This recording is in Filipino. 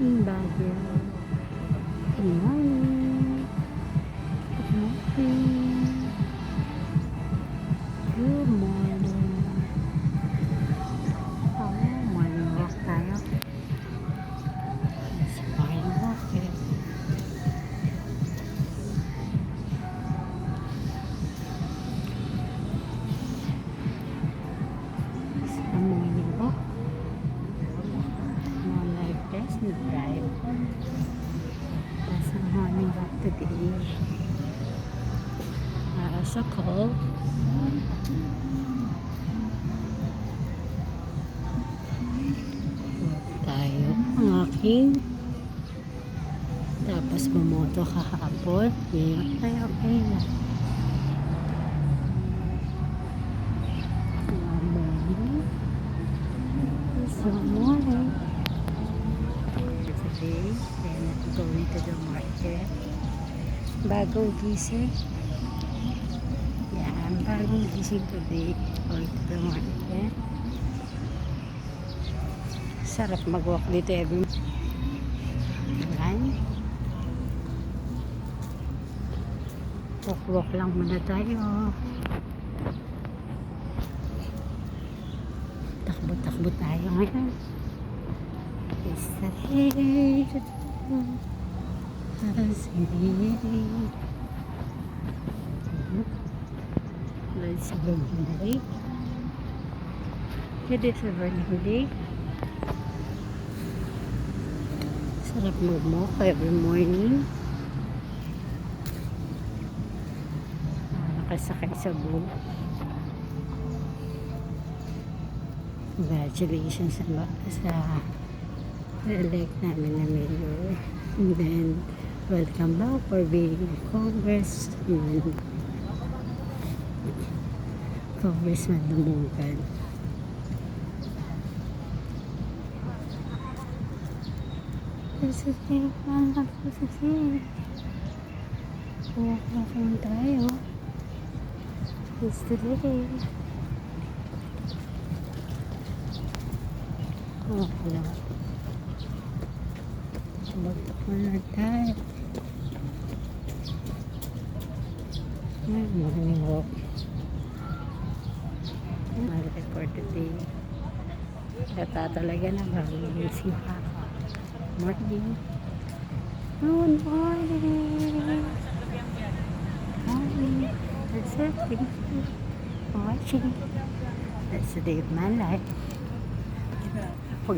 in Baguio. Good morning. Good morning. Good morning. Morning walk tayo. Yes, morning walk. Morning walk. More like this, no drive. That's a morning walk today. So cold. Tayo ang aking tapos bumoto kahapon. Ngayon ay okay na. Good morning. Good morning. Today, then I'm going to the market. Bagong gising. Yan, bagong gising today. Going to the market. Sarap mag-walk dito every morning. Walk lang muna tayo. Takbo-takbo tayo ngayon. It's the day. Let's go today. It is a burning day. Sarap mag-walk every morning. Nakasakay sa boat. Congratulations sa elect namin na mayor. And then, welcome back for being Congress. Congressman Lumungkan. This is the one of the city. Walk lang tayo. It's the day. Okay lang. Magtakbo na tayo. Ay, morning walk. Market for today. Kata talaga na bagong gising pa ako. Morning. Good morning. Morning. That's it. Thank you for watching. That's the day of my life. Pag